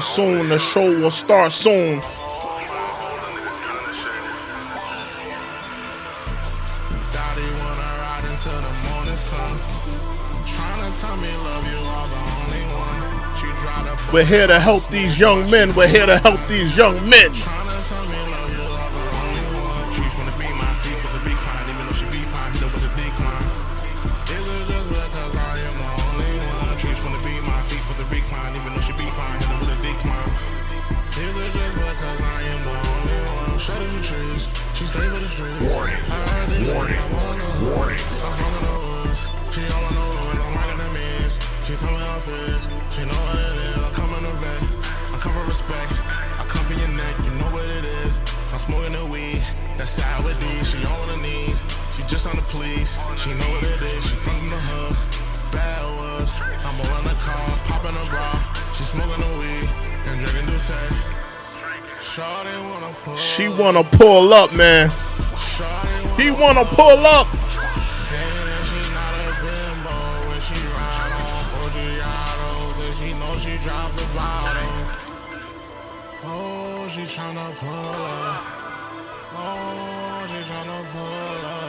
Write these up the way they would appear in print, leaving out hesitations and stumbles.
Soon, the show will start soon. We're here to help these young men. We're here to help these young men. Just on the police, she know what it is. She from the hood, bad was. I'm on the car, popping a bra. She smoking the weed and drinking Douce. She wanna pull up, man. He wanna pull up. Oh, she tryna pull up. Oh, she tryna pull up.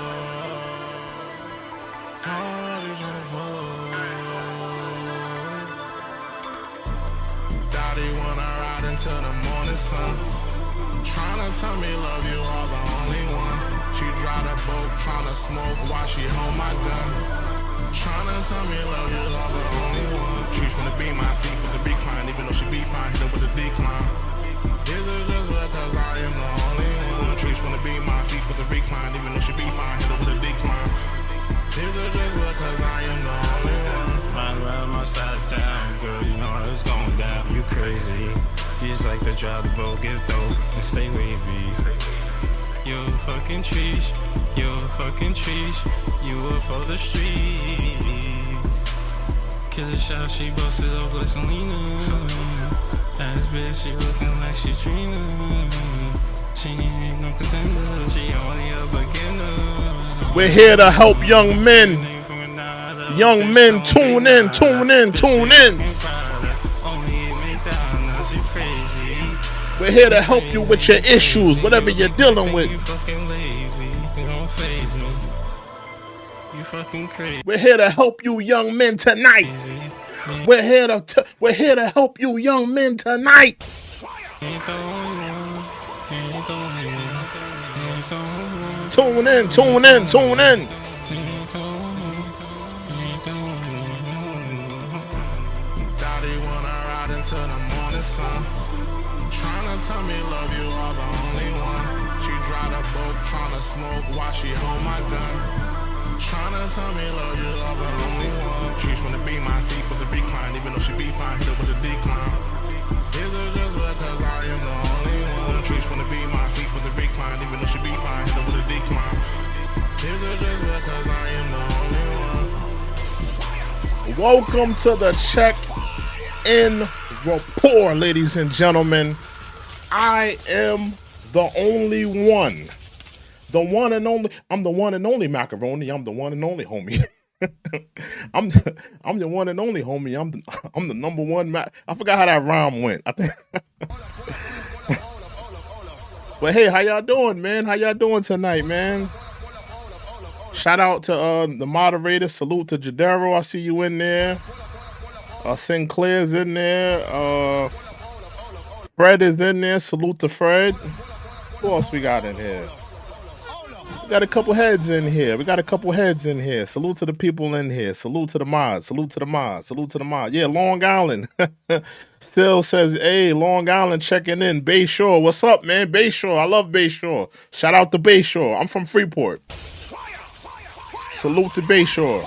Daddy wanna ride until the morning sun. Tryna tell me love you are the only one. She drive the boat, tryna smoke while she hold my gun. Tryna tell me love you are the only one. She's wanna be my seat with the recline, even though she be fine, hit her with a decline. Is it just because I am the only one? She's wanna be my seat with the recline, even though she be fine, hit her with a decline. Is it just because I am the only one? Ride around my side of town, girl, you know how it's going down. You crazy. You just like to drive the boat, get dope, and stay where you be. You're a fucking trees, you're a fucking trees, you were for the street. Killer shot, she busted up like Selena. Ass bitch, she looking like she dreaming. She ain't no contender, she only a beginner. We're here to help young men. Young men, tune in, tune in, tune in. We're here to help you with your issues, whatever you're dealing with. We're here to help you young men tonight. We're here to help you young men tonight. Tune in, tune in, tune in. Daddy wanna ride into the morning sun. Tryna tell me love you are the only one. She drive the boat, tryna smoke while she hold my gun. Tryna tell me love you are the only one. She's wanna be my seat with the recline, even though she be fine, hit her with a decline. Is it just because I am the only one? She's wanna be my seat with the recline, even though she be fine, hit her with a decline. Is it just because I am the only one? Welcome to the check-in report, ladies and gentlemen. I am the only one. The one and only. I'm the one and only macaroni. I'm the one and only homie. I'm the one and only homie. I'm the number one. I forgot how that rhyme went. I think. But hey, how y'all doing, man? How y'all doing tonight, man? Shout out to the moderator. Salute to Jadero. I see you in there. Sinclair's in there. Fred is in there. Salute to Fred. Who else we got in here? We got a couple heads in here. Salute to the people in here. Salute to the mods. Salute to the mods. Yeah, Long Island. Still says, hey, Long Island checking in. Bayshore. What's up, man? Bayshore. I love Bayshore. Shout out to Bayshore. I'm from Freeport. Salute to Bayshore.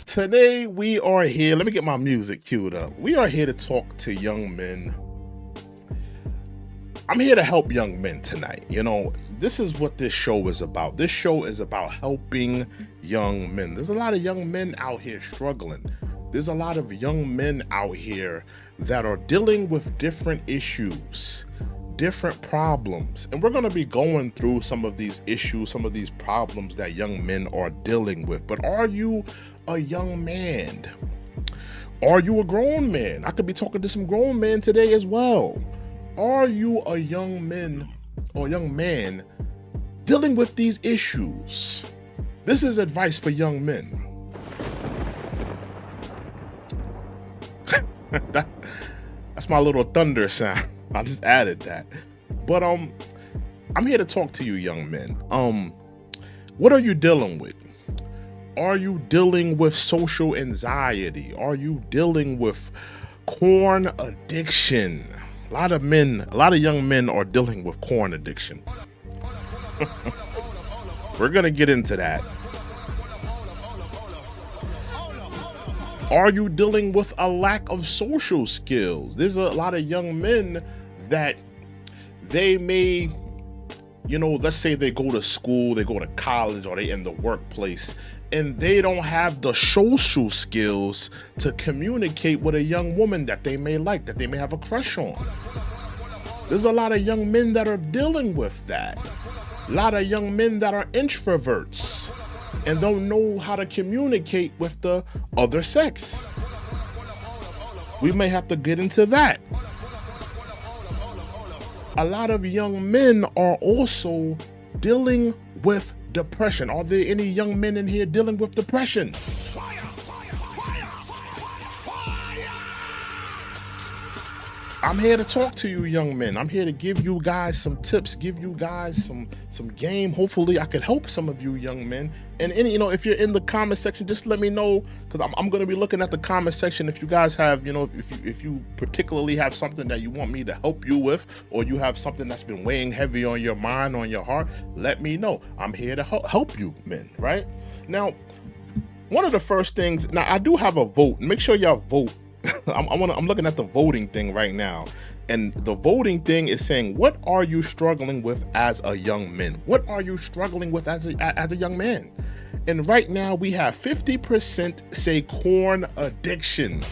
Today we are here. Let me get my music queued up. We are here to talk to young men. I'm here to help young men tonight. You know, this is what this show is about. This show is about helping young men. There's a lot of young men out here struggling. There's a lot of young men out here that are dealing with different issues. different problems, and we're going to be going through some of these issues, some of these problems that young men are dealing with. But are you a young man? Are you a grown man? I could be talking to some grown men today as well. Are you a young man or young man dealing with these issues? This is advice for young men. That's my little thunder sound. I just added that. But I'm here to talk to you young men. What are you dealing with? Are you dealing with social anxiety? Are you dealing with corn addiction? A lot of young men are dealing with corn addiction. We're gonna get into that. Are you dealing with a lack of social skills? There's a lot of young men that they may, let's say they go to school, they go to college, or they in the workplace, and they don't have the social skills to communicate with a young woman that they may like, that they may have a crush on. There's a lot of young men that are dealing with that. A lot of young men that are introverts and don't know how to communicate with the other sex. We may have to get into that. A lot of young men are also dealing with depression. Are there any young men in here dealing with depression? I'm here to talk to you young men. I'm here to give you guys some tips, give you guys some game. Hopefully I could help some of you young men. And if you're in the comment section, just let me know, because I'm going to be looking at the comment section. If you guys have, if you particularly have something that you want me to help you with, or you have something that's been weighing heavy on your mind, on your heart, let me know. I'm here to help you men, right? Now, one of the first things, now I do have a vote. Make sure y'all vote. I'm looking at the voting thing right now, and the voting thing is saying, what are you struggling with as a young man? What are you struggling with as a young man? And right now we have 50% say corn addiction.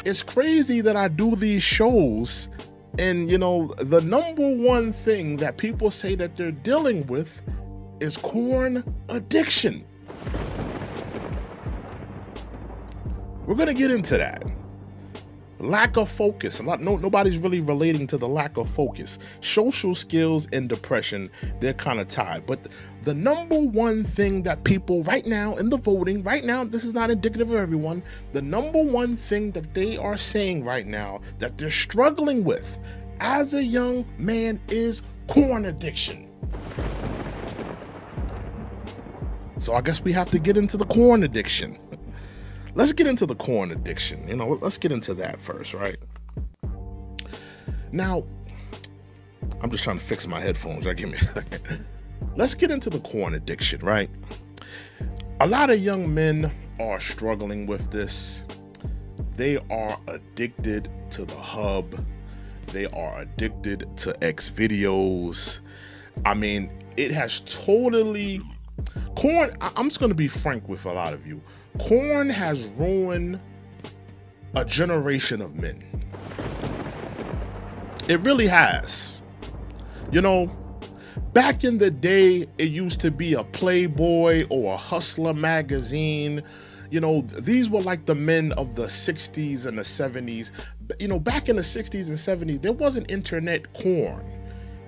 It's crazy that I do these shows, and the number one thing that people say that they're dealing with is corn addiction. We're going to get into that. Lack of focus. Nobody's really relating to the lack of focus. Social skills and depression, they're kind of tied. But the number one thing that people right now in the voting, right now, this is not indicative of everyone, the number one thing that they are saying right now that they're struggling with as a young man is corn addiction. So I guess we have to get into the corn addiction. Let's get into the corn addiction. Let's get into that first, right? Now, I'm just trying to fix my headphones. Right? Give me a second. Let's get into the corn addiction, right? A lot of young men are struggling with this. They are addicted to the hub. They are addicted to X videos. I mean, it has totally... Corn, I'm just going to be frank with a lot of you. Corn has ruined a generation of men. It really has. Back in the day, it used to be a Playboy or a Hustler magazine. These were like the men of the 60s and the 70s. Back in the 60s and 70s, there wasn't internet corn.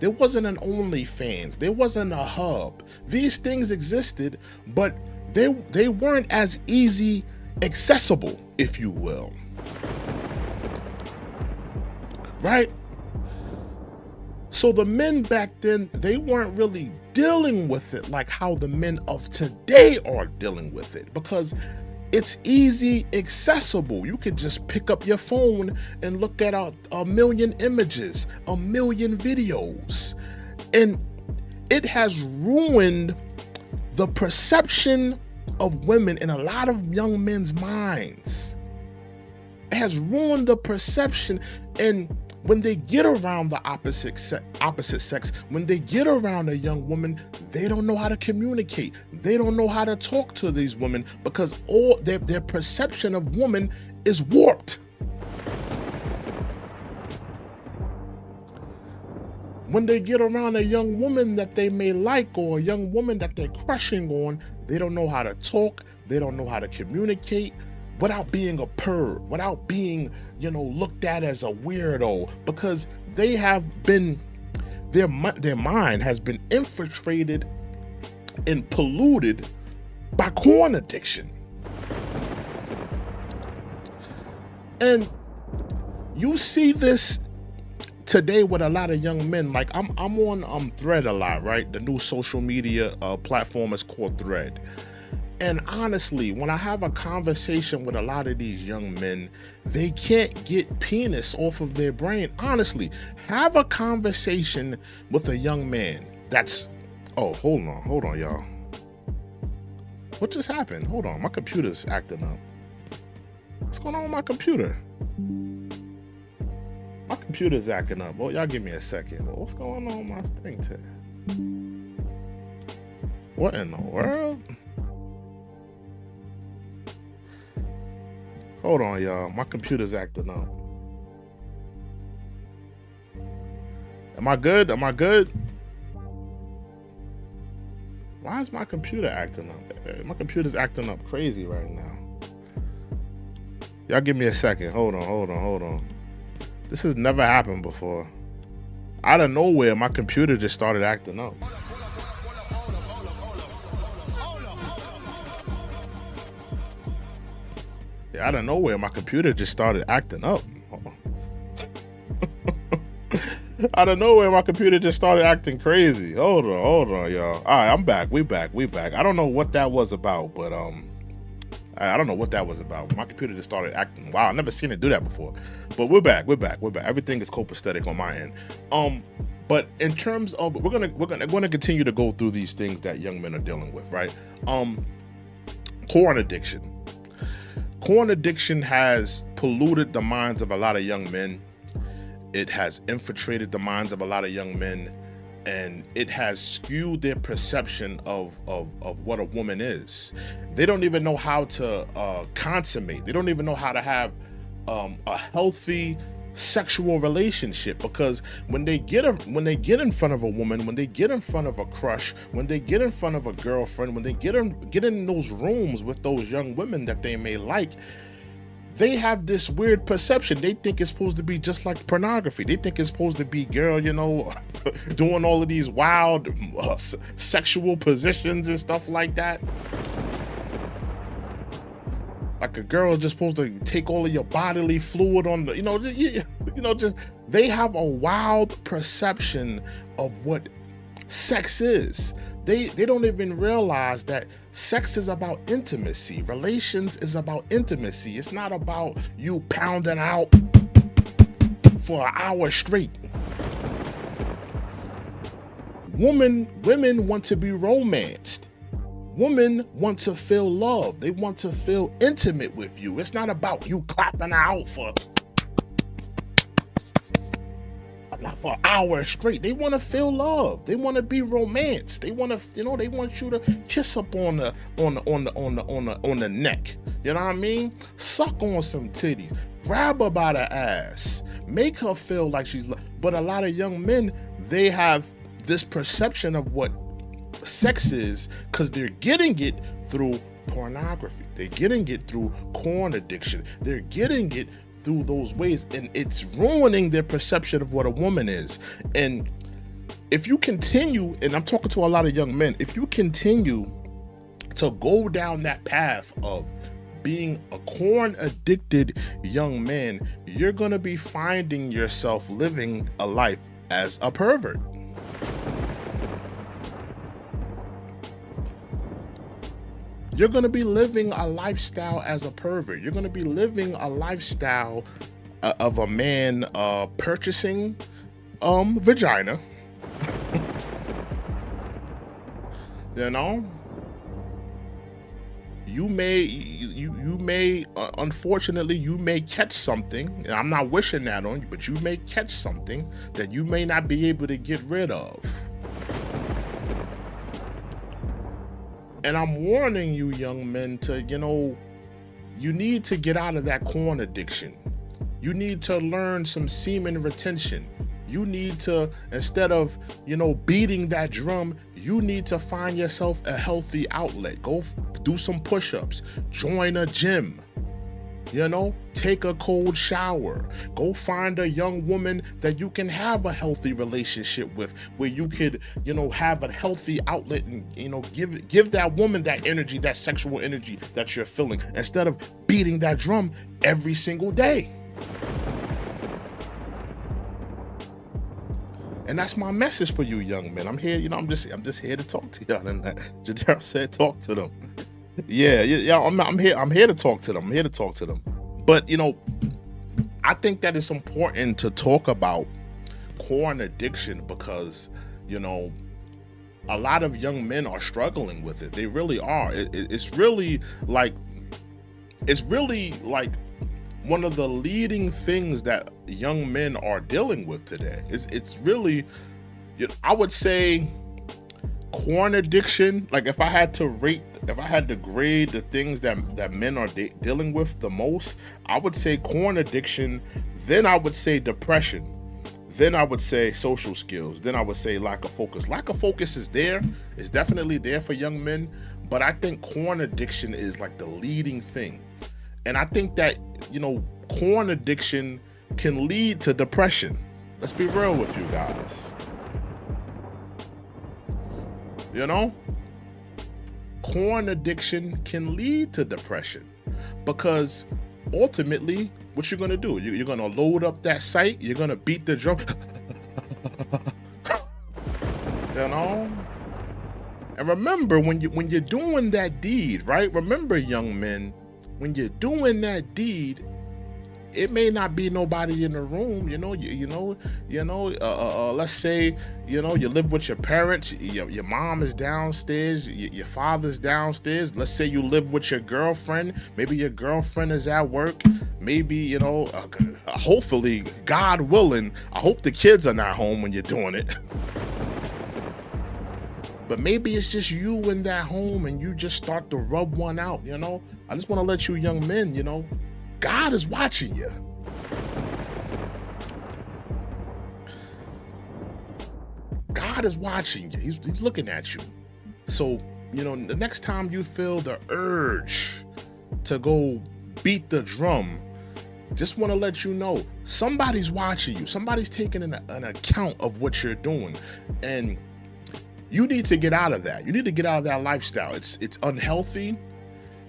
There wasn't an OnlyFans. There wasn't a hub. These things existed, but they weren't as easy accessible, if you will. Right? So the men back then, they weren't really dealing with it like how the men of today are dealing with it, because it's easy accessible. You could just pick up your phone and look at a million images, a million videos. And it has ruined the perception of women in a lot of young men's minds. It has ruined the perception. And when they get around the opposite sex, when they get around a young woman, they don't know how to communicate. They don't know how to talk to these women, because all their perception of woman is warped. when they get around a young woman that they may like or a young woman that they're crushing on, they don't know how to talk, they don't know how to communicate without being a perv, without being, looked at as a weirdo, because they have been, their mind has been infiltrated and polluted by corn addiction. And you see this today with a lot of young men. Like I'm on Thread a lot, right? The new social media platform is called Thread. And honestly, when I have a conversation with a lot of these young men, they can't get penis off of their brain. Honestly, have a conversation with a young man that's, oh, hold on, y'all. What just happened? Hold on, my computer's acting up. What's going on with my computer? My computer's acting up. Well, y'all give me a second. Well, what's going on with my thing today? What in the world? Hold on, y'all. My computer's acting up. Am I good? Why is my computer acting up? My computer's acting up crazy right now. Y'all give me a second. Hold on. This has never happened before. Out of nowhere, my computer just started acting up. Yeah, out of nowhere, my computer just started acting up. Out of nowhere, my computer just started acting crazy. Hold on, y'all. All right, I'm back. We back. I don't know what that was about, but I don't know what that was about. My computer just started acting. Wow, I've never seen it do that before. But we're back. Everything is copacetic on my end. But in terms of, we're gonna continue to go through these things that young men are dealing with, right? Corn addiction. Corn addiction has polluted the minds of a lot of young men. It has infiltrated the minds of a lot of young men, and it has skewed their perception of what a woman is. They don't even know how to consummate. They don't even know how to have a healthy sexual relationship, because when they get in front of a woman, when they get in front of a crush, when they get in front of a girlfriend, when they get in those rooms with those young women that they may like, they have this weird perception. They think it's supposed to be just like pornography. They think it's supposed to be girl, doing all of these wild sexual positions and stuff like that. Like a girl is just supposed to take all of your bodily fluid on the, just they have a wild perception of what sex is. They don't even realize that sex is about intimacy. Relations is about intimacy. It's not about you pounding out for an hour straight. Women want to be romanced. Women want to feel love. They want to feel intimate with you. It's not about you clapping out for hours straight. They want to feel love. They want to be romanced. They want to, they want you to kiss up on the neck. You know what I mean? Suck on some titties. Grab her by the ass. Make her feel like she's. But a lot of young men, they have this perception of what sex is because they're getting it through pornography. They're getting it through corn addiction. They're getting it through those ways, and it's ruining their perception of what a woman is. And if you continue, and I'm talking to a lot of young men, if you continue to go down that path of being a corn addicted young man, you're gonna be finding yourself living a life as a pervert. You're going to be living a lifestyle as a pervert. You're going to be living a lifestyle of a man purchasing vagina. You may unfortunately, you may catch something, and I'm not wishing that on you, but you may catch something that you may not be able to get rid of. And I'm warning you, young men, to, you need to get out of that corn addiction. You need to learn some semen retention. You need to, instead of, beating that drum, you need to find yourself a healthy outlet. Go do some push-ups, join a gym, take a cold shower, go find a young woman that you can have a healthy relationship with, where you could, have a healthy outlet and, give that woman that energy, that sexual energy that you're feeling, instead of beating that drum every single day. And that's my message for you young men. I'm here, I'm just here to talk to y'all. And Jadera said, talk to them. Yeah, I'm here to talk to them. But, I think that it's important to talk about porn addiction because, a lot of young men are struggling with it. They really are. It's really like one of the leading things that young men are dealing with today. It's really, I would say, porn addiction. Like if I had to grade the things that men are dealing with the most, I would say porn addiction, then I would say depression, then I would say social skills, then I would say lack of focus. Lack of focus is definitely there for young men, but I think porn addiction is like the leading thing. And I think that, porn addiction can lead to depression. Let's be real with you guys. Porn addiction can lead to depression because ultimately, what you're gonna do? You're gonna load up that site. You're gonna beat the drum. And remember, when you're doing that deed, right? Remember, young men, when you're doing that deed, it may not be nobody in the room, let's say, you live with your parents, your mom is downstairs, your father's downstairs. Let's say you live with your girlfriend. Maybe your girlfriend is at work. Maybe, hopefully, God willing, I hope the kids are not home when you're doing it. But maybe it's just you in that home and you just start to rub one out, I just want to let you young men, God is watching you. God is watching you. He's looking at you. So, the next time you feel the urge to go beat the drum, just want to let you know somebody's watching you. Somebody's taking an account of what you're doing. And you need to get out of that. You need to get out of that lifestyle. It's unhealthy.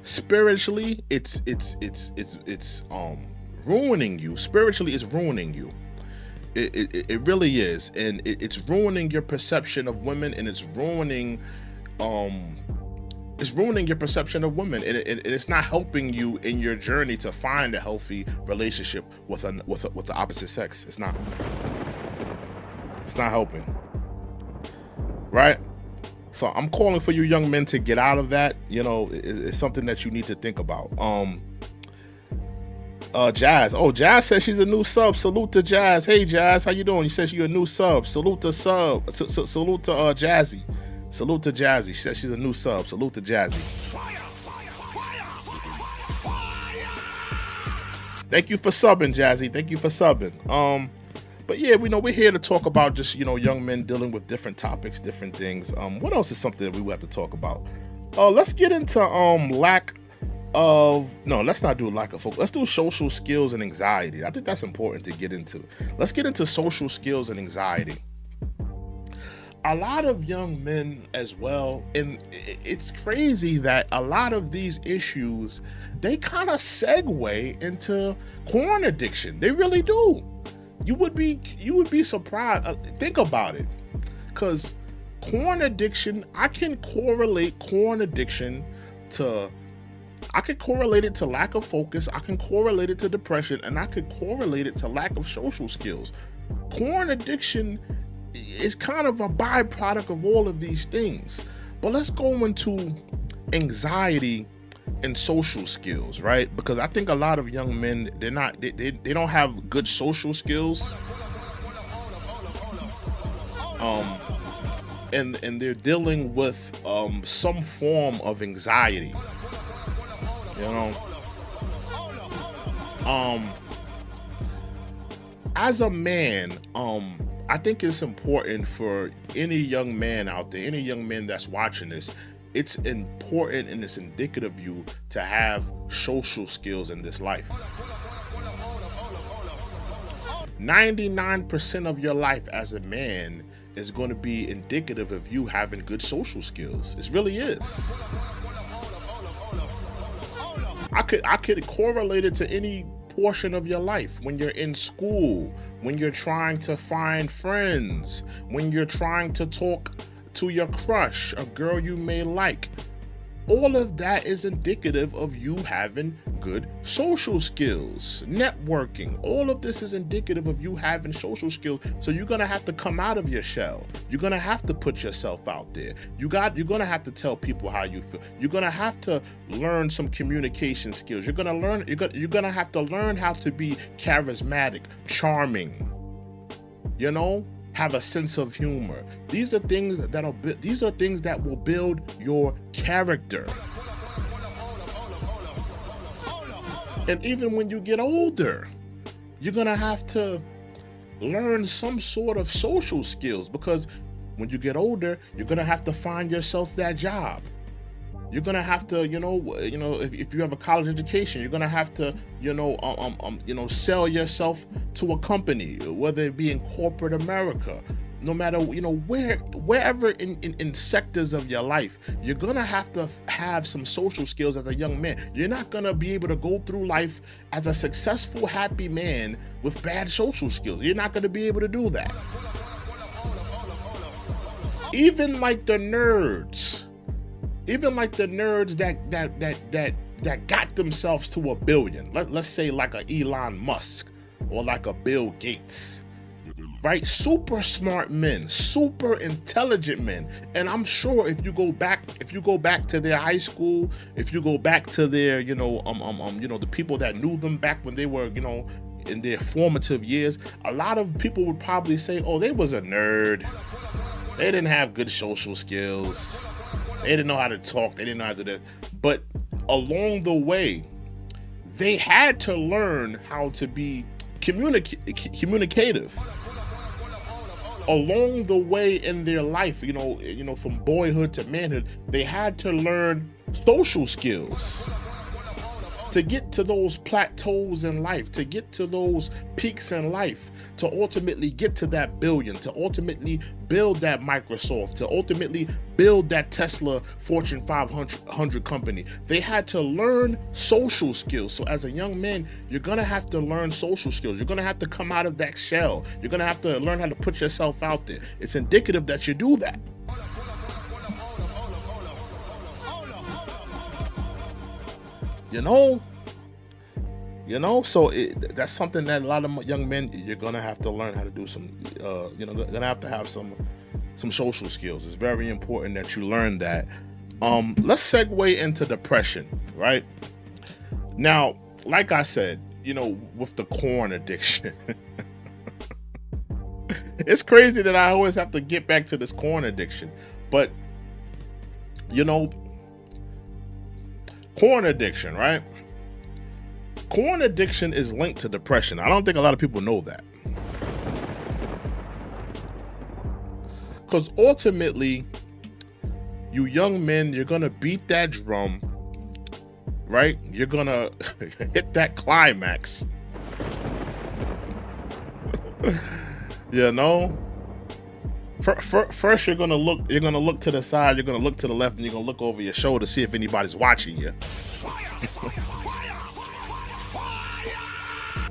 Spiritually, it's ruining you. Spiritually, it's ruining you. It really is, and it's ruining your perception of women, and it's ruining your perception of women, and it's not helping you in your journey to find a healthy relationship with the opposite sex. It's not helping, right? So I'm calling for you young men to get out of that. It's something that you need to think about. Jazz. Oh, Jazz says she's a new sub. Salute to Jazz. Hey, Jazz, how you doing? You said you're a new sub. Salute to Jazzy. Salute to Jazzy. She says she's a new sub. Salute to Jazzy. Thank you for subbing, Jazzy. Thank you for subbing. But yeah, we're here to talk about just, young men dealing with different topics, different things. What else is something that we have to talk about? Let's get into let's not do lack of focus. Let's do social skills and anxiety. I think that's important to get into. Let's get into social skills and anxiety. A lot of young men as well, and it's crazy that a lot of these issues, they kind of segue into porn addiction. They really do. You would be surprised. Think about it, because porn addiction, I can correlate porn addiction to. I could correlate it to lack of focus, I can correlate it to depression, and I could correlate it to lack of social skills. Porn addiction is kind of a byproduct of all of these things. But let's go into anxiety and social skills, right? Because I think a lot of young men, they don't have good social skills. And they're dealing with some form of anxiety. As a man, I think it's important for any young man out there, any young man that's watching this. It's important and it's indicative of you to have social skills in this life. 99% of your life as a man is going to be indicative of you having good social skills. It really is. I could correlate it to any portion of your life. When you're in school, when you're trying to find friends, when you're trying to talk to your crush, a girl you may like. All of that is indicative of you having good social skills, networking. All of this is indicative of you having social skills. So you're gonna have to come out of your shell. You're gonna have to put yourself out there. You're gonna have to tell people how you feel. You're gonna have to learn some communication skills. You're gonna have to learn how to be charismatic, charming. You know, have a sense of humor. These are things that will build your character. And even when you get older, you're gonna have to learn some sort of social skills, because when you get older, you're gonna have to find yourself that job. You're gonna have to, if you have a college education, you're gonna have to, sell yourself to a company, whether it be in corporate America, no matter, wherever in sectors of your life, you're gonna have to have some social skills as a young man. You're not gonna be able to go through life as a successful, happy man with bad social skills. You're not gonna be able to do that. Even like the nerds that got themselves to $1 billion. Let's say like a Elon Musk or like a Bill Gates, right? Super smart men, super intelligent men. And I'm sure if you go back to their high school, if you go back to their, the people that knew them back when they were, in their formative years, a lot of people would probably say, oh, they was a nerd. They didn't have good social skills. They didn't know how to talk. They didn't know how to do that. But along the way, they had to learn how to be communicative. Along the way in their life, from boyhood to manhood, they had to learn social skills to get to those plateaus in life, to get to those peaks in life, to ultimately get to that billion, to ultimately build that Microsoft, to ultimately build that Tesla Fortune 500 company. They had to learn social skills. So as a young man, you're gonna have to learn social skills. You're gonna have to come out of that shell. You're gonna have to learn how to put yourself out there. It's indicative that you do that. So that's something that a lot of young men, you're gonna have to learn how to do some, gonna have to have some social skills. It's very important that you learn that. Let's segue into depression, right? Now, like I said, with the corn addiction, it's crazy that I always have to get back to this corn addiction, but corn addiction, right? Corn addiction is linked to depression. I don't think a lot of people know that. Because ultimately, you young men, you're going to beat that drum, right? You're going to hit that climax. First you're going to look to the side, you're going to look to the left, and you're going to look over your shoulder to see if anybody's watching you.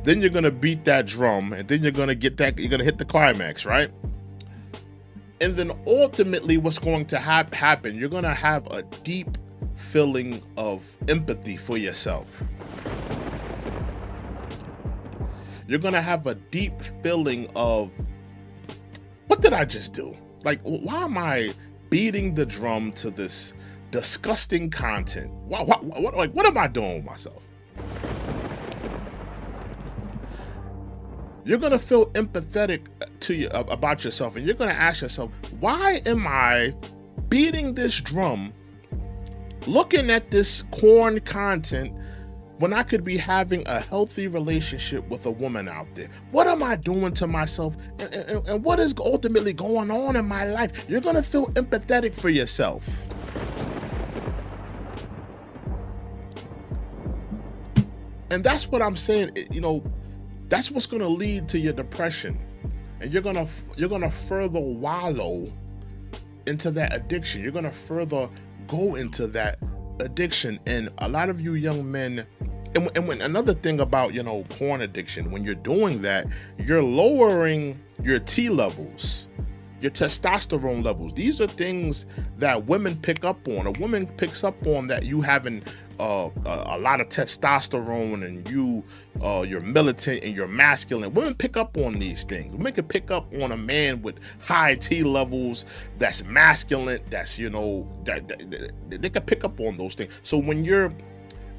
Then you're gonna beat that drum, and then you're gonna hit the climax, right? And then ultimately what's going to happen, you're gonna have a deep feeling of empathy for yourself. You're gonna have a deep feeling of, what did I just do? Like, why am I beating the drum to this disgusting content? What am I doing with myself? You're gonna feel empathetic to you about yourself, and you're gonna ask yourself, why am I beating this drum, looking at this corn content, when I could be having a healthy relationship with a woman out there? What am I doing to myself? And what is ultimately going on in my life? You're going to feel empathetic for yourself. And that's what I'm saying. That's what's going to lead to your depression. And you're going to further wallow into that addiction. You're going to further go into that addiction. And a lot of you young men, and when another thing about, porn addiction, when you're doing that, you're lowering your T levels, your testosterone levels. These are things that women pick up on. A woman picks up on that you having a lot of testosterone and you're militant and you're masculine. Women pick up on these things. Women can pick up on a man with high T levels that's masculine, that's, that they can pick up on those things. So when you're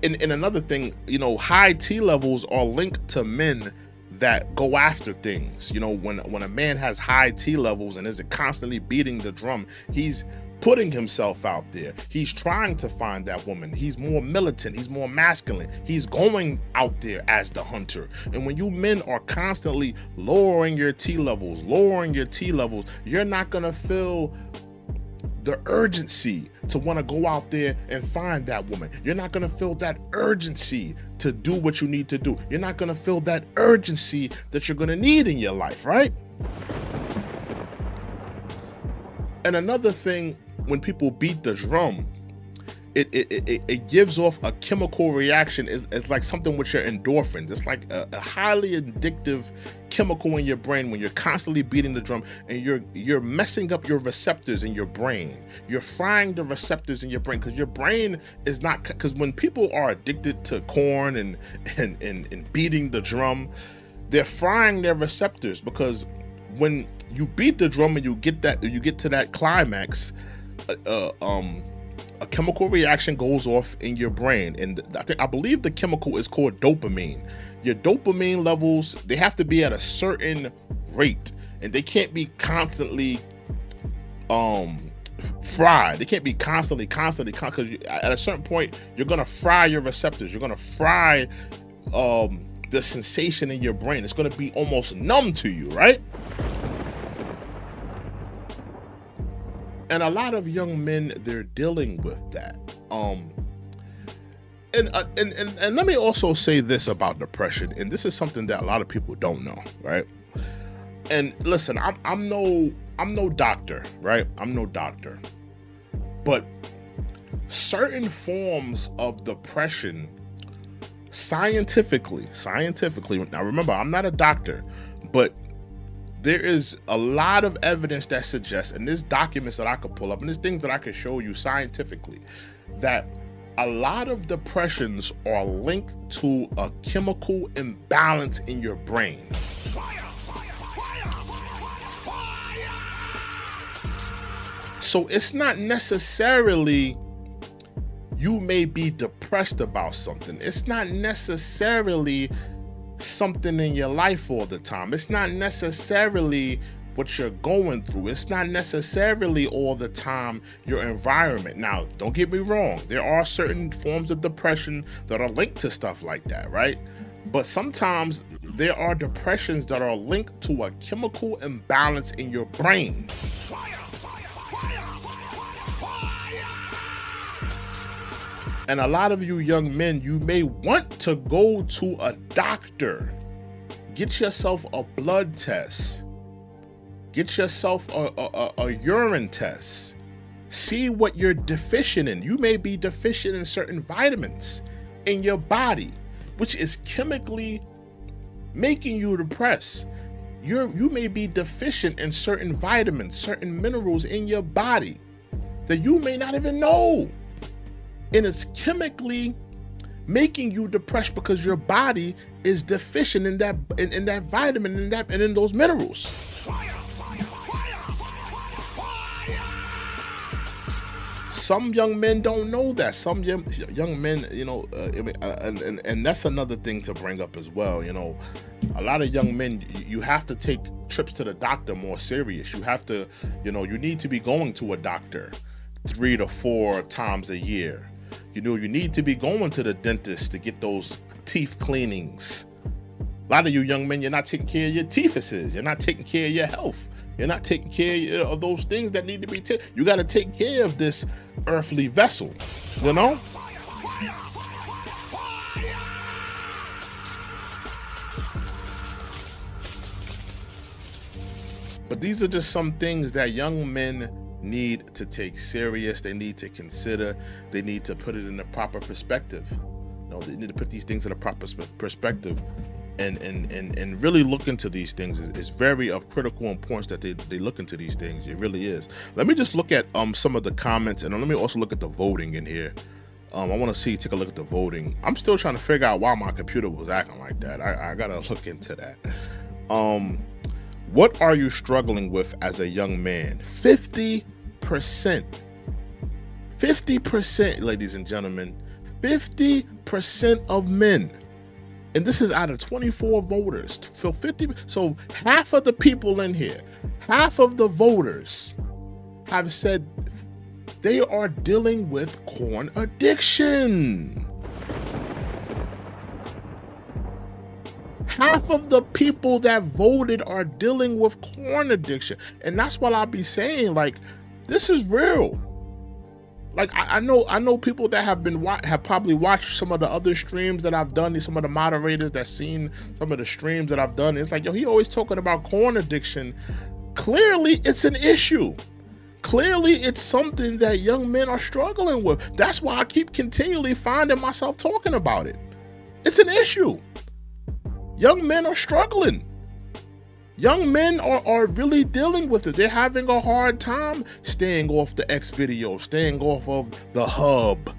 in another thing, high T levels are linked to men that go after things. When a man has high T levels and is constantly beating the drum, he's putting himself out there. He's trying to find that woman. He's more militant. He's more masculine. He's going out there as the hunter. And when you men are constantly lowering your T levels, you're not going to feel the urgency to want to go out there and find that woman. You're not going to feel that urgency to do what you need to do. You're not going to feel that urgency that you're going to need in your life, right? And another thing, when people beat the drum, it gives off a chemical reaction. It's like something with your endorphins. It's like a highly addictive chemical in your brain when you're constantly beating the drum, and you're messing up your receptors in your brain. You're frying the receptors in your brain, because your brain is not, because when people are addicted to corn and beating the drum, they're frying their receptors, because when you beat the drum and you get to that climax, a chemical reaction goes off in your brain, and I believe the chemical is called dopamine. Your dopamine levels, they have to be at a certain rate, and they can't be constantly fried. They can't be constantly, because at a certain point you're gonna fry your receptors. You're gonna fry the sensation in your brain. It's gonna be almost numb to you, right? And a lot of young men, they're dealing with that. And let me also say this about depression, and this is something that a lot of people don't know, right? And listen, I'm no doctor, right? I'm no doctor, but certain forms of depression, scientifically. Now remember, I'm not a doctor, but there is a lot of evidence that suggests, and there's documents that I could pull up, and there's things that I could show you scientifically, that a lot of depressions are linked to a chemical imbalance in your brain. So it's not necessarily you may be depressed about something. It's not necessarily something in your life all the time. It's not necessarily what you're going through. It's not necessarily all the time your environment. Now, don't get me wrong. There are certain forms of depression that are linked to stuff like that, right? But sometimes there are depressions that are linked to a chemical imbalance in your brain. And a lot of you young men, you may want to go to a doctor. Get yourself a blood test. Get yourself a urine test. See what you're deficient in. You may be deficient in certain vitamins in your body, which is chemically making you depressed. You may be deficient in certain vitamins, certain minerals in your body that you may not even know. And it's chemically making you depressed because your body is deficient in that vitamin and in those minerals. Some young men don't know that. Some young men, and that's another thing to bring up as well. A lot of young men, you have to take trips to the doctor more serious. You have to, you need to be going to a doctor 3 to 4 times a year. You know, you need to be going to the dentist to get those teeth cleanings. A lot of you young men, you're not taking care of your teethuses. You're not taking care of your health. You're not taking care of those things that need to be taken. You got to take care of this earthly vessel, you know? But these are just some things that young men need to take serious. They need to consider. They need to put it in the proper perspective. You know, they need to put these things in a proper perspective and really look into these things. It's very of critical importance that they look into these things. It really is. Let me just look at some of the comments, and let me also look at the voting in here. I want to take a look at the voting. I'm still trying to figure out why my computer was acting like that. I gotta look into that. What are you struggling with as a young man? 50%. 50%, ladies and gentlemen. 50% of men. And this is out of 24 voters. So half of the people in here, half of the voters have said they are dealing with corn addiction. Half of the people that voted are dealing with corn addiction. And that's what I'll be saying. Like, this is real. Like, I know people that have probably watched some of the other streams that I've done, some of the moderators that seen some of the streams that I've done. It's like, yo, he always talking about corn addiction. Clearly, it's an issue. Clearly, it's something that young men are struggling with. That's why I keep continually finding myself talking about it. It's an issue. Young men are struggling. Young men are really dealing with it. They're having a hard time staying off the X videos, staying off of the hub,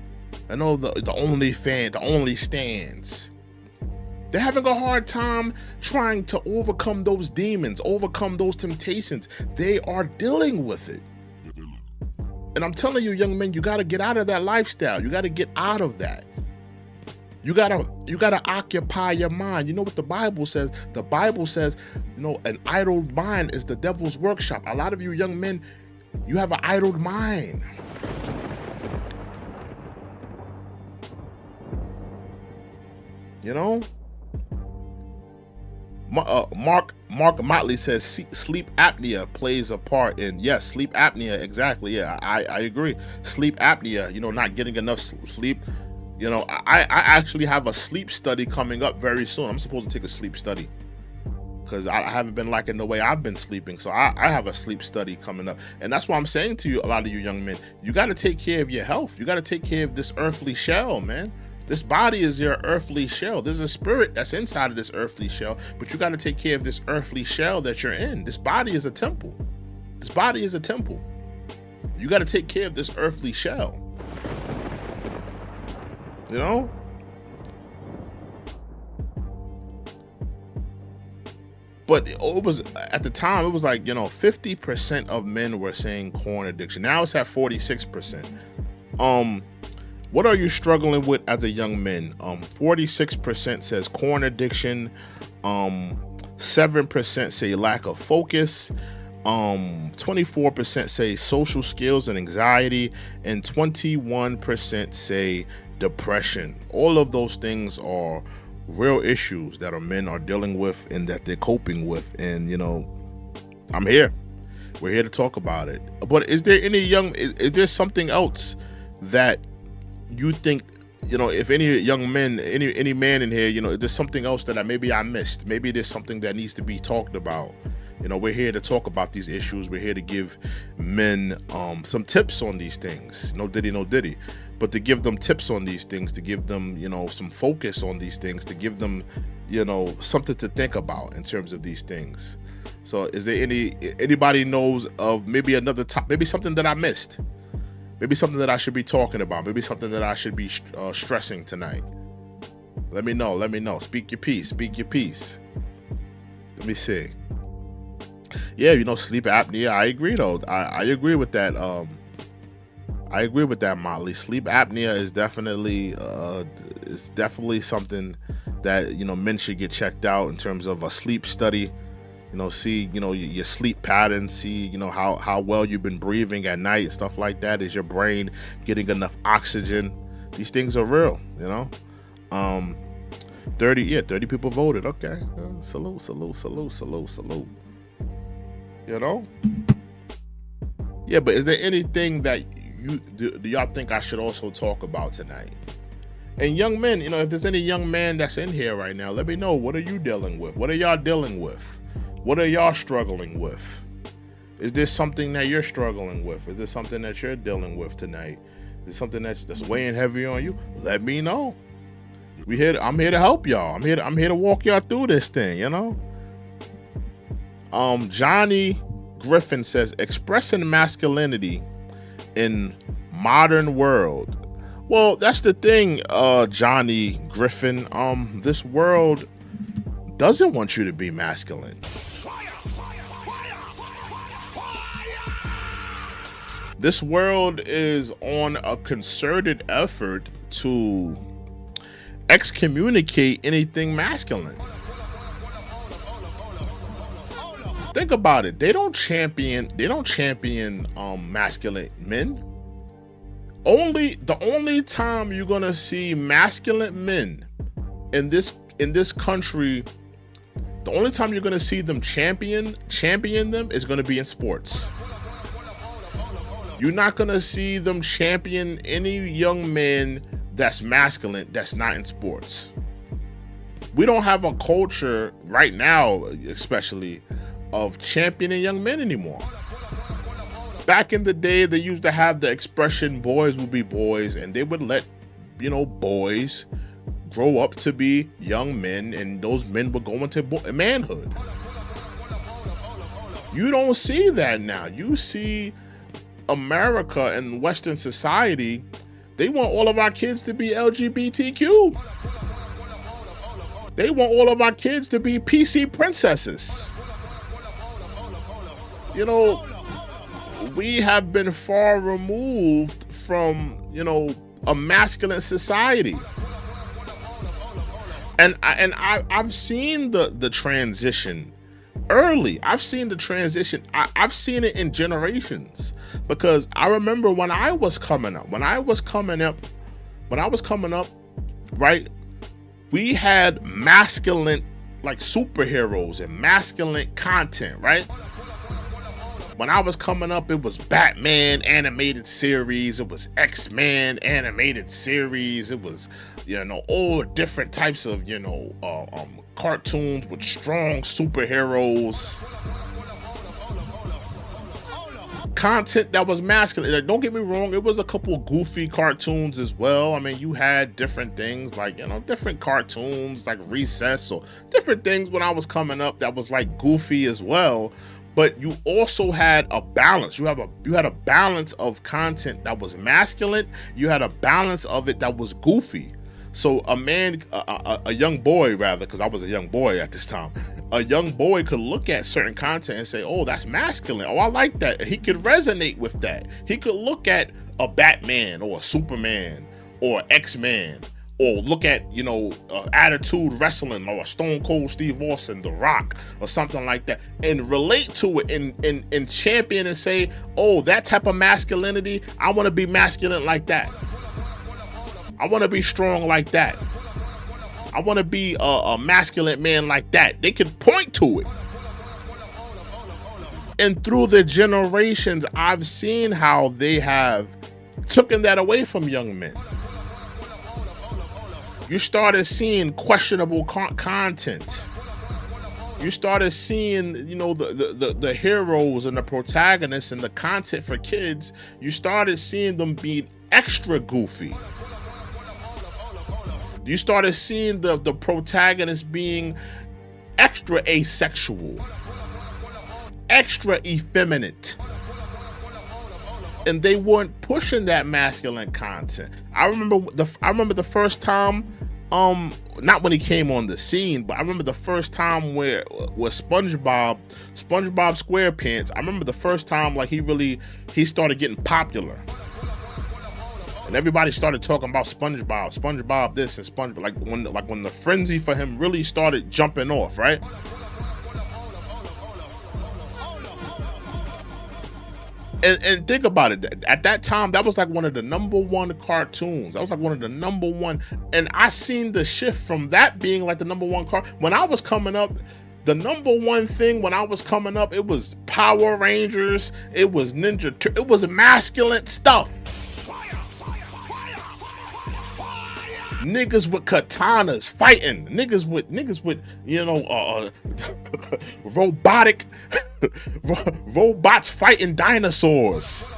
and all the OnlyFans, the OnlyStans. They're having a hard time trying to overcome those demons, overcome those temptations. They are dealing with it. And I'm telling you, young men, you got to get out of that lifestyle. You got to get out of that. You gotta occupy your mind. You know what the Bible says? The Bible says, you know, an idle mind is the devil's workshop. A lot of you young men, you have an idle mind. You know? Mark Motley says sleep apnea plays a part in, yes, sleep apnea, exactly. Yeah, I agree. Sleep apnea, you know, not getting enough sleep. You know, I actually have a sleep study coming up very soon. I'm supposed to take a sleep study because I haven't been liking the way I've been sleeping. So I have a sleep study coming up. And that's why I'm saying to you, a lot of you young men, you got to take care of your health. You got to take care of this earthly shell, man. This body is your earthly shell. There's a spirit that's inside of this earthly shell, but you got to take care of this earthly shell that you're in. This body is a temple. This body is a temple. You got to take care of this earthly shell. You know? But it was, at the time, it was like, you know, 50% of men were saying corn addiction. Now it's at 46%. What are you struggling with as a young man? 46% says corn addiction. 7% say lack of focus. 24% say social skills and anxiety, and 21% say depression. All of those things are real issues that our men are dealing with and that they're coping with. And, you know, I'm here. We're here to talk about it. But is there there something else that you think, you know, if any young men, any man in here, you know, there's something else that maybe I missed. Maybe there's something that needs to be talked about. You know, we're here to talk about these issues. We're here to give men some tips on these things. No diddy. But to give them tips on these things, to give them, you know, some focus on these things, to give them, you know, something to think about in terms of these things. So is there anybody knows of maybe another top, maybe something that I missed? Maybe something that I should be talking about. Maybe something that I should be stressing tonight. Let me know. Speak your piece. Let me see. Yeah, you know, sleep apnea. I agree though. I agree with that. I agree with that, Motley. Sleep apnea is definitely something that, you know, men should get checked out in terms of a sleep study. You know, see, you know, your sleep patterns, see, you know, how well you've been breathing at night and stuff like that. Is your brain getting enough oxygen These things are real, you know. 30 people voted. Okay, salute. You know. Yeah, but is there anything that do y'all think I should also talk about tonight? And young men, you know, if there's any young man that's in here right now, let me know. What are you dealing with? What are y'all dealing with? What are y'all struggling with? Is there something that you're struggling with? Is there something that you're dealing with tonight? Is there something that's weighing heavy on you? Let me know. I'm here to help y'all. I'm here to walk y'all through this thing, you know? Johnny Griffin says, expressing masculinity in modern world. Well, that's the thing, Johnny Griffin. This world doesn't want you to be masculine. This world is on a concerted effort to excommunicate anything masculine. Think about it. They don't champion masculine men. The only time you're gonna see masculine men in this country, the only time you're gonna see them champion them is gonna be in sports. You're not gonna see them champion any young man that's masculine that's not in sports. We don't have a culture right now, especially, of championing young men anymore. Back in the day, they used to have the expression boys will be boys, and they would let, boys grow up to be young men, and those men would go into manhood. You don't see that now. You see America and Western society, they want all of our kids to be LGBTQ. They want all of our kids to be PC princesses. We have been far removed from, a masculine society. And I've seen the transition early. I've seen the transition. I've seen it in generations, because I remember when I was coming up, right? We had masculine, like, superheroes and masculine content, right? When I was coming up, it was Batman animated series, it was X-Men animated series, it was, all different types of, cartoons with strong superheroes. Content that was masculine. Like, don't get me wrong, it was a couple goofy cartoons as well. I mean, you had different things like, different cartoons like Recess or different things when I was coming up that was like goofy as well. But you also had a balance. You had a balance of content that was masculine. You had a balance of it that was goofy. So a young boy, rather, because I was a young boy at this time, a young boy could look at certain content and say, oh, that's masculine. Oh, I like that. He could resonate with that. He could look at a Batman or a Superman or X-Men, or look at, Attitude Wrestling or a Stone Cold Steve Austin, The Rock, or something like that, and relate to it and champion and say, oh, that type of masculinity, I want to be masculine like that. I want to be strong like that. I want to be a masculine man like that. They can point to it. And through the generations, I've seen how they have taken that away from young men. You started seeing questionable content. You started seeing, the heroes and the protagonists and the content for kids. You started seeing them being extra goofy. You started seeing the protagonist being extra asexual, extra effeminate. And they weren't pushing that masculine content. I remember the first time, not when he came on the scene, but I remember the first time where SpongeBob SquarePants, I remember the first time, like, he started getting popular. And everybody started talking about SpongeBob this and SpongeBob, like when the frenzy for him really started jumping off, right? And think about it. At that time, that was like one of the #1 cartoons. That was like one of the #1. And I seen the shift from that being like the #1 car. When I was coming up, the #1 thing when I was coming up, it was Power Rangers. It was it was masculine stuff. Niggas with katanas fighting. Niggas with robots fighting dinosaurs.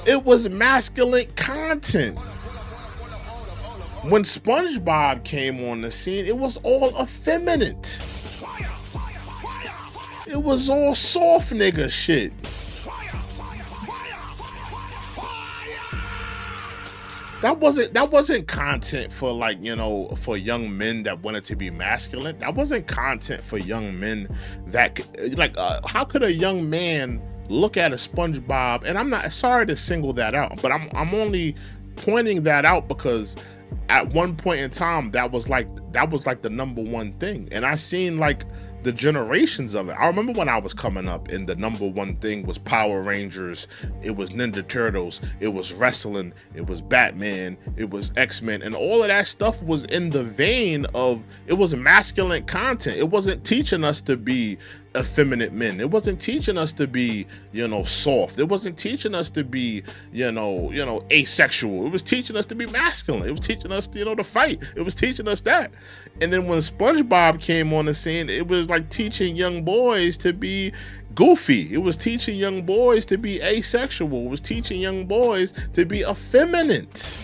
It was masculine content. When SpongeBob came on the scene, it was all effeminate. It was all soft nigga shit. That wasn't content for like, for young men that wanted to be masculine. That wasn't content for young men that like, how could a young man look at a SpongeBob? And I'm not sorry to single that out, but I'm only pointing that out because at one point in time that was like the #1 thing. And I seen like the generations of it. I remember when I was coming up and the #1 thing was Power Rangers, it was Ninja Turtles, it was wrestling, it was Batman, it was X-Men, and all of that stuff was in the vein of, it was masculine content. It wasn't teaching us to be effeminate men. It wasn't teaching us to be, soft. It wasn't teaching us to be, asexual. It was teaching us to be masculine. It was teaching us, to fight. It was teaching us that. And then when SpongeBob came on the scene, it was like teaching young boys to be goofy. It was teaching young boys to be asexual. It was teaching young boys to be effeminate.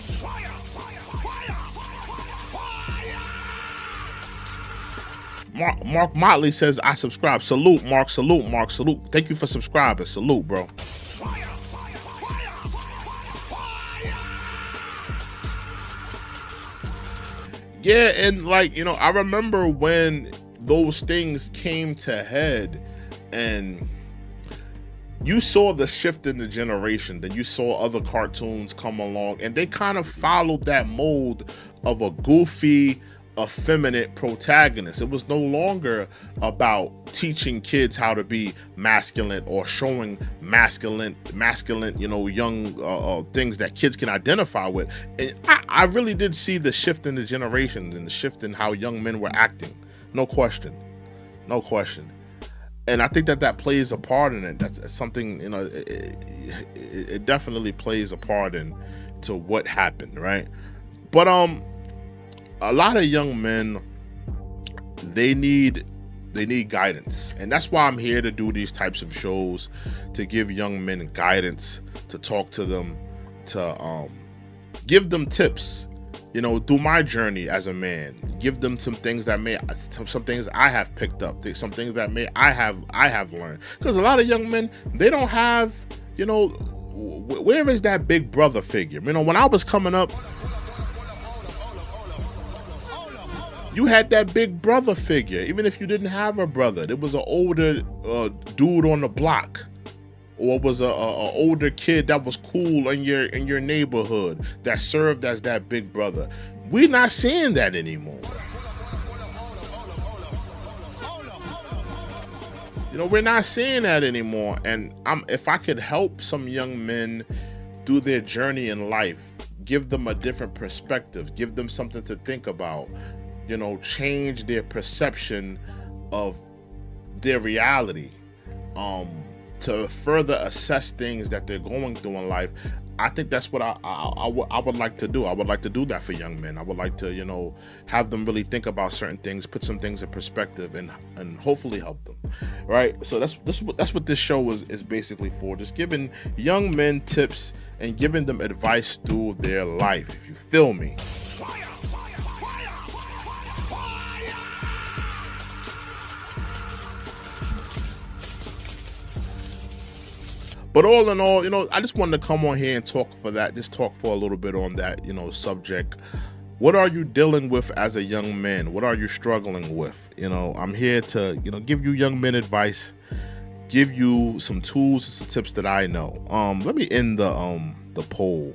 Mark Motley says, I subscribe. Salute, Mark. Salute, Mark. Salute. Thank you for subscribing. Salute, bro. Yeah, and like, I remember when those things came to head and you saw the shift in the generation, then you saw other cartoons come along and they kind of followed that mold of a goofy, effeminate protagonist. It was no longer about teaching kids how to be masculine or showing masculine, young things that kids can identify with. And I really did see the shift in the generations and the shift in how young men were acting. No question. And I think that plays a part in it. That's something, it definitely plays a part in to what happened, right? But a lot of young men, they need guidance, and that's why I'm here to do these types of shows, to give young men guidance, to talk to them, to give them tips, through my journey as a man. Give them some things that some things I have picked up, some things that I have learned. Because a lot of young men, they don't have, where is that big brother figure? When I was coming up, you had that big brother figure. Even if you didn't have a brother, there was an older dude on the block, or was a older kid that was cool in your neighborhood that served as that big brother. We're not seeing that anymore. We're not seeing that anymore. And if I could help some young men through their journey in life, give them a different perspective, give them something to think about, change their perception of their reality, to further assess things that they're going through in life. I think that's what I would like to do. I would like to do that for young men. I would like to, have them really think about certain things, put some things in perspective, and hopefully help them, right? So that's what this show is basically for, just giving young men tips and giving them advice through their life, if you feel me. But all in all, I just wanted to come on here and talk for a little bit on that, subject. What are you dealing with as a young man? What are you struggling with? I'm here to, give you young men advice, give you some tools and some tips that I know. Let me end the poll,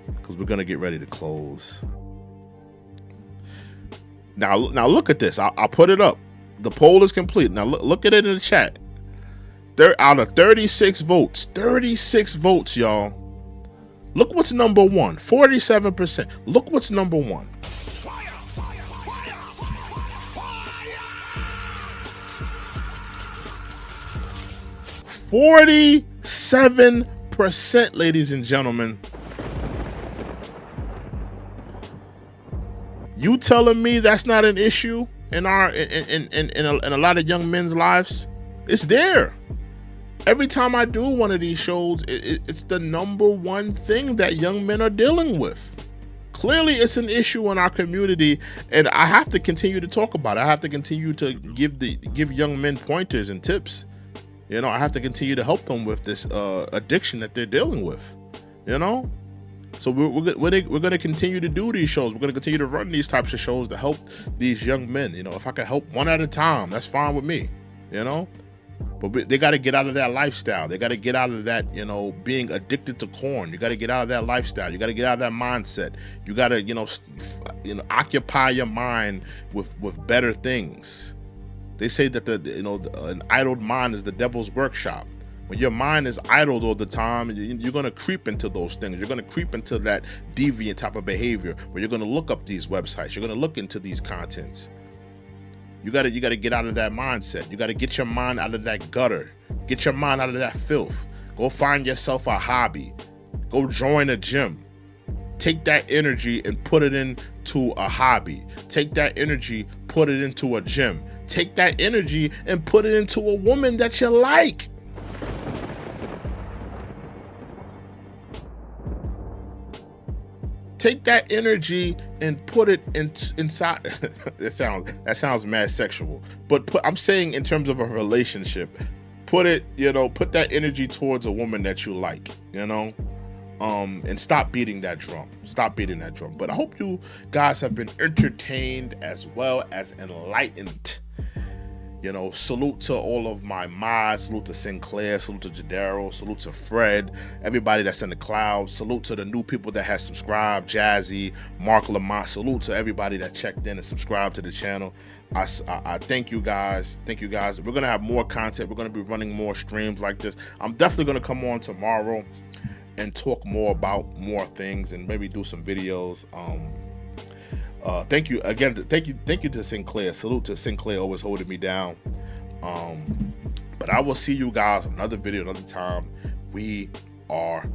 because we're gonna get ready to close. Now look at this. I'll put it up. The poll is complete. Now look at it in the chat. Out of 36 votes, 36 votes, y'all. Look what's number one. 47%. Look what's number one. 47%, ladies and gentlemen. You telling me that's not an issue in a lot of young men's lives? It's there. Every time I do one of these shows, it's the number one thing that young men are dealing with. Clearly, it's an issue in our community, and I have to continue to talk about it. I have to continue to give young men pointers and tips. You know, I have to continue to help them with this addiction that they're dealing with. You know, so we're going to continue to do these shows. We're going to continue to run these types of shows to help these young men. You know, if I can help one at a time, that's fine with me. You know. But they got to get out of that lifestyle. They got to get out of that, you know, being addicted to corn. You got to get out of that lifestyle. You got to get out of that mindset. You got to, you know, occupy your mind with better things. They say that an idle mind is the devil's workshop. When your mind is idled all the time, you're going to creep into those things. You're going to creep into that deviant type of behavior where you're going to look up these websites. You're going to look into these contents. You gotta get out of that mindset. You gotta get your mind out of that gutter. Get your mind out of that filth. Go find yourself a hobby. Go join a gym. Take that energy and put it into a hobby. Take that energy, put it into a gym. Take that energy and put it into a woman that you like. Take that energy and put it inside. that sounds mad sexual, but I'm saying in terms of a relationship, put that energy towards a woman that you like, you know, and stop beating that drum. Stop beating that drum. But I hope you guys have been entertained as well as enlightened. You know, salute to all of my mods, salute to Sinclair, salute to Jadero, salute to Fred, everybody that's in the cloud, salute to the new people that have subscribed, Jazzy, Mark Lamont, salute to everybody that checked in and subscribed to the channel. I thank you guys. Thank you guys. We're going to have more content. We're going to be running more streams like this. I'm definitely going to come on tomorrow and talk more about more things and maybe do some videos. Thank you again. Thank you to Sinclair. Salute to Sinclair, always holding me down. But I will see you guys on another video another time. We are